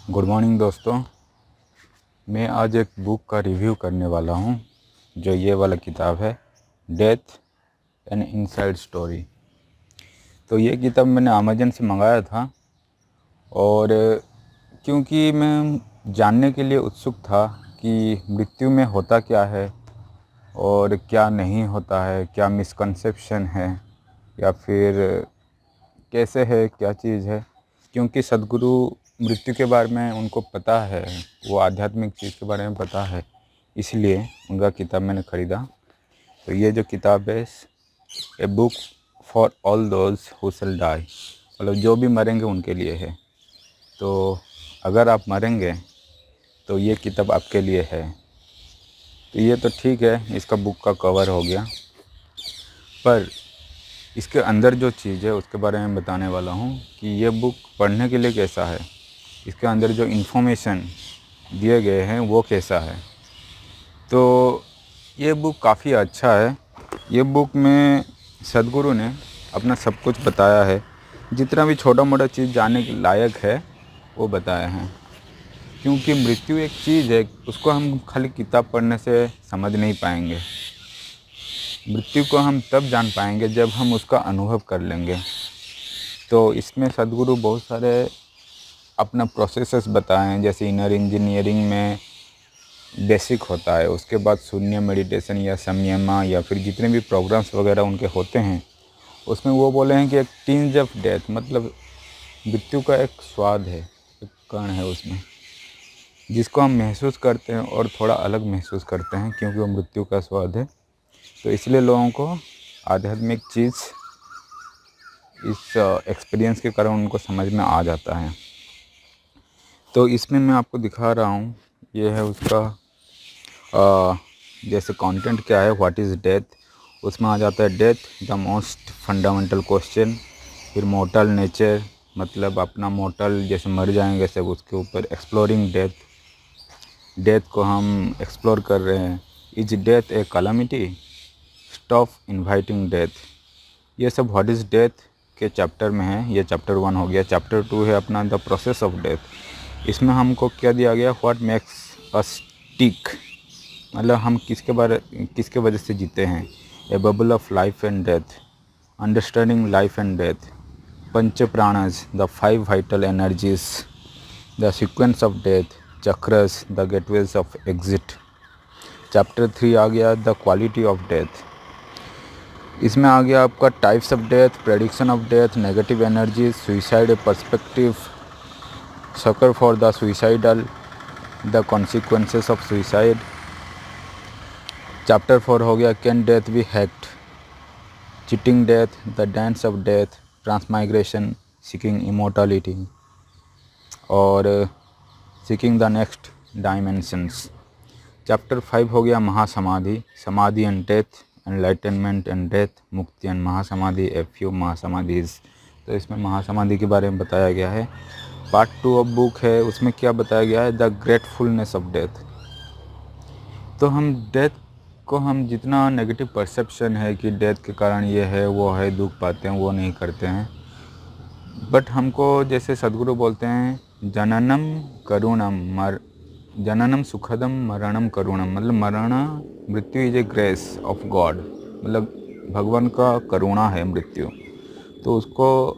Good morning दोस्तों। मैं आज एक बुक का रिव्यू करने वाला हूँ जो ये वाला किताब है, डेथ एन इनसाइड स्टोरी। तो ये किताब मैंने अमेजन से मंगाया था और क्योंकि मैं जानने के लिए उत्सुक था कि मृत्यु में होता क्या है और क्या नहीं होता है, क्या मिसकंसेप्शन है या फिर कैसे है, क्या चीज़ है। क्योंकि सद्गुरु मृत्यु के बारे में उनको पता है, वो आध्यात्मिक चीज़ के बारे में पता है, इसलिए उनका किताब मैंने ख़रीदा। तो ये जो किताब है, a book for all those who shall die, मतलब जो भी मरेंगे उनके लिए है। तो अगर आप मरेंगे तो ये किताब आपके लिए है। तो ये तो ठीक है, इसका बुक का कवर हो गया, पर इसके अंदर जो चीज़ है उसके बारे में बताने वाला हूँ कि ये बुक पढ़ने के लिए कैसा है, इसके अंदर जो इन्फॉर्मेशन दिए गए हैं वो कैसा है। तो ये बुक काफ़ी अच्छा है। ये बुक में सद्गुरु ने अपना सब कुछ बताया है, जितना भी छोटा मोटा चीज़ जानने के लायक है वो बताया है। क्योंकि मृत्यु एक चीज़ है, उसको हम खाली किताब पढ़ने से समझ नहीं पाएंगे। मृत्यु को हम तब जान पाएंगे जब हम उसका अनुभव कर लेंगे। तो इसमें सद्गुरु बहुत सारे अपना प्रोसेसेस बताए हैं, जैसे इनर इंजीनियरिंग में बेसिक होता है, उसके बाद शून्य मेडिटेशन या संयमा या फिर जितने भी प्रोग्राम्स वगैरह उनके होते हैं, उसमें वो बोले हैं कि एक टिंज ऑफ डेथ, मतलब मृत्यु का एक स्वाद है, एक कण है उसमें, जिसको हम महसूस करते हैं और थोड़ा अलग महसूस करते हैं क्योंकि वो मृत्यु का स्वाद है। तो इसलिए लोगों को आध्यात्मिक चीज़ इस एक्सपीरियंस के कारण उनको समझ में आ जाता है। तो इसमें मैं आपको दिखा रहा हूँ, ये है उसका जैसे कंटेंट क्या है, व्हाट इज़ डेथ। उसमें आ जाता है death the most fundamental question. फिर मोर्टल नेचर, मतलब अपना मोर्टल जैसे मर जाएंगे सब, उसके ऊपर एक्सप्लोरिंग डेथ, डेथ को हम एक्सप्लोर कर रहे हैं। Is death a calamity, stop inviting death. ये सब व्हाट इज़ डेथ के चैप्टर में है। ये चैप्टर 1 हो गया। चैप्टर 2 है अपना द प्रोसेस ऑफ डेथ। इसमें हमको क्या दिया गया, व्हाट मेक्स अस टिक, मतलब हम किसके वजह से जीते हैं। A bubble of life and death, understanding life and death, pancha pranas the 5 vital energies, the sequence of death, chakras the gateways of exit. Chapter 3 आ गया द क्वालिटी ऑफ डेथ। इसमें आ गया आपका types of death, prediction of death, negative energy, suicide perspective, succour for the suicidal, the consequences of suicide. Chapter 4 हो गया can death be hacked, cheating death, the dance of death, transmigration, seeking immortality और seeking the next dimensions. Chapter 5 हो गया mahasamadhi, samadhi and death, enlightenment and death, mukti and mahasamadhi, a few mahasamadhis. तो इसमें महासमाधि के बारे में बताया गया है। पार्ट 2 ऑफ बुक है, उसमें क्या बताया गया है, द ग्रेटफुलनेस ऑफ डेथ। तो हम डेथ को, हम जितना नेगेटिव परसेप्शन है कि डेथ के कारण ये है वो है, दुख पाते हैं, वो नहीं करते हैं। बट हमको जैसे सद्गुरु बोलते हैं, जननम करुणम जननम सुखदम मरणम करुणम, मतलब मृत्यु is a grace of God, मतलब भगवान का करुणा है मृत्यु। तो उसको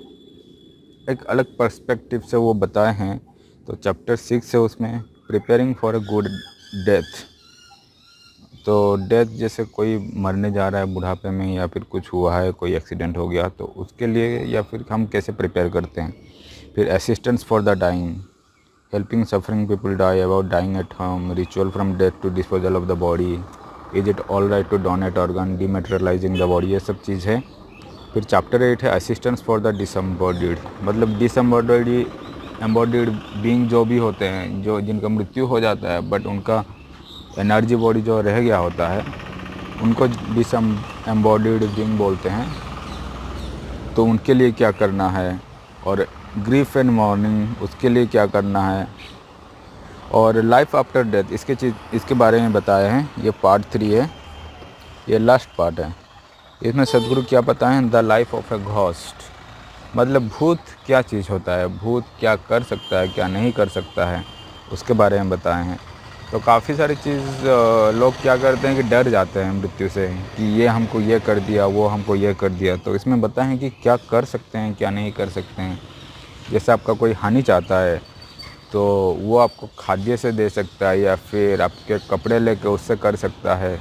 एक अलग पर्सपेक्टिव से वो बताए हैं। तो चैप्टर 6 है, उसमें preparing for a good death. तो डेथ जैसे कोई मरने जा रहा है बुढ़ापे में, या फिर कुछ हुआ है, कोई एक्सीडेंट हो गया, तो उसके लिए या फिर हम कैसे प्रिपेयर करते हैं। फिर assistance for the dying, helping suffering people die, about dying at home, ritual from death to disposal of the body, is it all right to donate organ, dematerialising the body, ये सब चीज़ है। फिर chapter 8 है assistance for the disembodied, मतलब disembodied being जो भी होते हैं, जो जिनका मृत्यु हो जाता है बट उनका एनर्जी बॉडी जो रह गया होता है, उनको डिसम्बॉडीड बीइंग बोलते हैं। तो उनके लिए क्या करना है, और ग्रीफ एंड मॉर्निंग, उसके लिए क्या करना है, और लाइफ आफ्टर डेथ, इसके बारे में बताए हैं। ये पार्ट 3 है, ये लास्ट पार्ट है। इसमें सद्गुरु क्या बताएं, the life of a ghost, मतलब भूत क्या चीज़ होता है, भूत क्या कर सकता है, क्या नहीं कर सकता है, उसके बारे में बताए हैं। तो काफ़ी सारी चीज़ लोग क्या करते हैं कि डर जाते हैं मृत्यु से, कि ये हमको ये कर दिया, वो हमको ये कर दिया। तो इसमें बताएं हैं कि क्या कर सकते हैं, क्या नहीं कर सकते हैं। जैसे आपका कोई हानि चाहता है तो वो आपको खाद्य से दे सकता है, या फिर आपके कपड़े लेके उससे कर सकता है,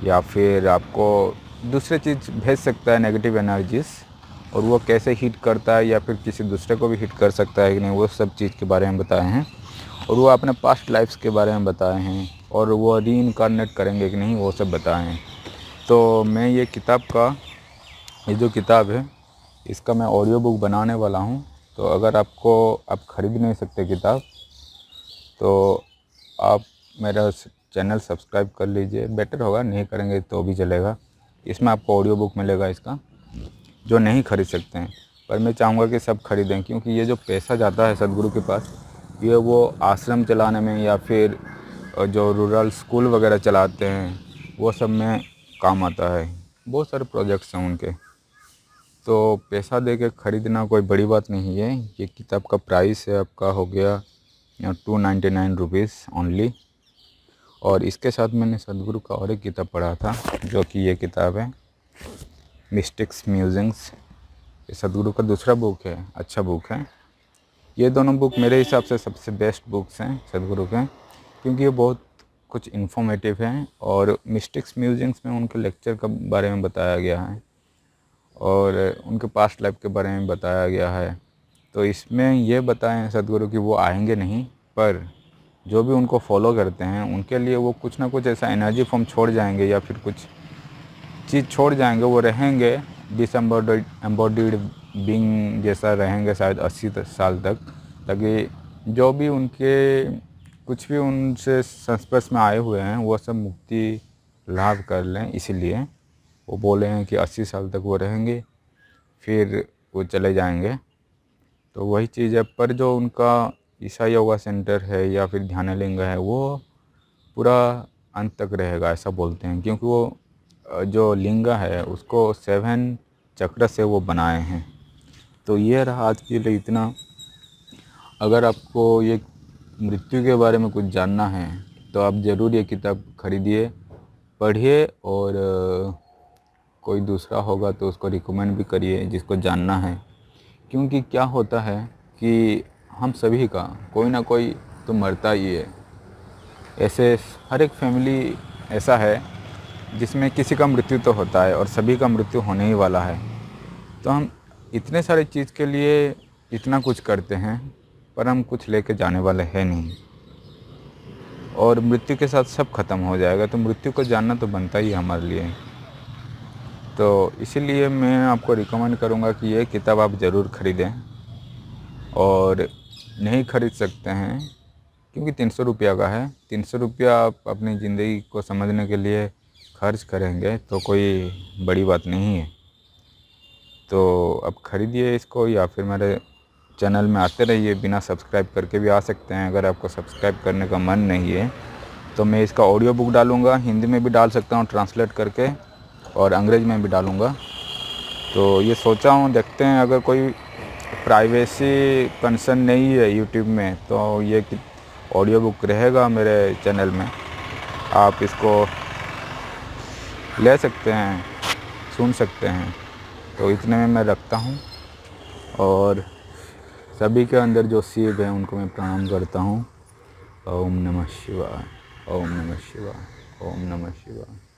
या फिर आपको दूसरी चीज़ भेज सकता है, नेगेटिव एनर्जीज़। और वो कैसे हिट करता है या फिर किसी दूसरे को भी हिट कर सकता है कि नहीं, वो सब चीज़ के बारे में बताए हैं। और वो अपने पास्ट लाइफ्स के बारे में बताए हैं, और वो रीइंकारनेट करेंगे कि नहीं, वो सब बताए हैं। तो मैं ये किताब का, ये जो किताब है इसका मैं ऑडियो बुक बनाने वाला हूँ। तो अगर आप ख़रीद नहीं सकते किताब, तो आप मेरा चैनल सब्सक्राइब कर लीजिए, बेटर होगा। नहीं करेंगे तो भी चलेगा। इसमें आपको ऑडियो बुक मिलेगा इसका, जो नहीं खरीद सकते हैं। पर मैं चाहूँगा कि सब खरीदें, क्योंकि ये जो पैसा जाता है सदगुरु के पास, ये वो आश्रम चलाने में या फिर जो रूरल स्कूल वगैरह चलाते हैं वो सब में काम आता है। बहुत सारे प्रोजेक्ट्स हैं उनके। तो पैसा दे के ख़रीदना कोई बड़ी बात नहीं है। ये किताब का प्राइस है आपका हो गया 299 रुपीज़ ओनली। और इसके साथ मैंने सदगुरु का और एक किताब पढ़ा था, जो कि ये किताब है मिस्टिक्स म्यूजिंग्स। ये सदगुरु का दूसरा बुक है, अच्छा बुक है। ये दोनों बुक मेरे हिसाब से सबसे बेस्ट बुक्स हैं सदगुरु के, क्योंकि ये बहुत कुछ इन्फॉर्मेटिव हैं। और मिस्टिक्स म्यूजिंग्स में उनके लेक्चर के बारे में बताया गया है, और उनके पास्ट लाइफ के बारे में बताया गया है। तो इसमें ये बताए हैं सदगुरु कि वो आएंगे नहीं, पर जो भी उनको फॉलो करते हैं उनके लिए वो कुछ ना कुछ ऐसा एनर्जी फॉर्म छोड़ जाएंगे, या फिर कुछ चीज़ छोड़ जाएंगे। वो रहेंगे डिसएम्बॉडीड बीइंग जैसा रहेंगे शायद 80 साल तक, ताकि जो भी उनके कुछ भी उनसे संस्पर्श में आए हुए हैं वो सब मुक्ति लाभ कर लें। इसीलिए वो बोले हैं कि 80 साल तक वो रहेंगे, फिर वो चले जाएंगे। तो वही चीज़ है। पर जो उनका ईसा योगा सेंटर है या फिर ध्यानलिंग है, वो पूरा अंत तक रहेगा, ऐसा बोलते हैं। क्योंकि वो जो लिंगा है उसको 7 चक्र से वो बनाए हैं। तो ये रहा आज के लिए इतना। अगर आपको ये मृत्यु के बारे में कुछ जानना है तो आप ज़रूर ये किताब खरीदिए, पढ़िए, और कोई दूसरा होगा तो उसको रिकमेंड भी करिए जिसको जानना है। क्योंकि क्या होता है कि हम सभी का कोई ना कोई तो मरता ही है। ऐसे हर एक फैमिली ऐसा है जिसमें किसी का मृत्यु तो होता है, और सभी का मृत्यु होने ही वाला है। तो हम इतने सारे चीज़ के लिए इतना कुछ करते हैं, पर हम कुछ लेके जाने वाले हैं नहीं, और मृत्यु के साथ सब खत्म हो जाएगा। तो मृत्यु को जानना तो बनता ही है हमारे लिए। तो इसीलिए मैं आपको रिकमेंड करूँगा कि ये किताब आप ज़रूर ख़रीदें। और नहीं ख़रीद सकते हैं क्योंकि 300 रुपया का है। 300 रुपया आप अपनी ज़िंदगी को समझने के लिए खर्च करेंगे तो कोई बड़ी बात नहीं है। तो आप ख़रीदिए इसको, या फिर मेरे चैनल में आते रहिए। बिना सब्सक्राइब करके भी आ सकते हैं। अगर आपको सब्सक्राइब करने का मन नहीं है तो मैं इसका ऑडियो बुक डालूँगा, हिंदी में भी डाल सकता हूँ ट्रांसलेट करके, और अंग्रेज़ी में भी डालूँगा। तो ये सोचा हूँ, देखते हैं। अगर कोई प्राइवेसी कंसर्न नहीं है यूट्यूब में तो ये ऑडियो बुक रहेगा मेरे चैनल में। आप इसको ले सकते हैं, सुन सकते हैं। तो इतने में मैं रखता हूँ, और सभी के अंदर जो शिव हैं उनको मैं प्रणाम करता हूँ। ओम नमः शिवाय, ओम नमः शिवाय, ओम नमः शिवाय।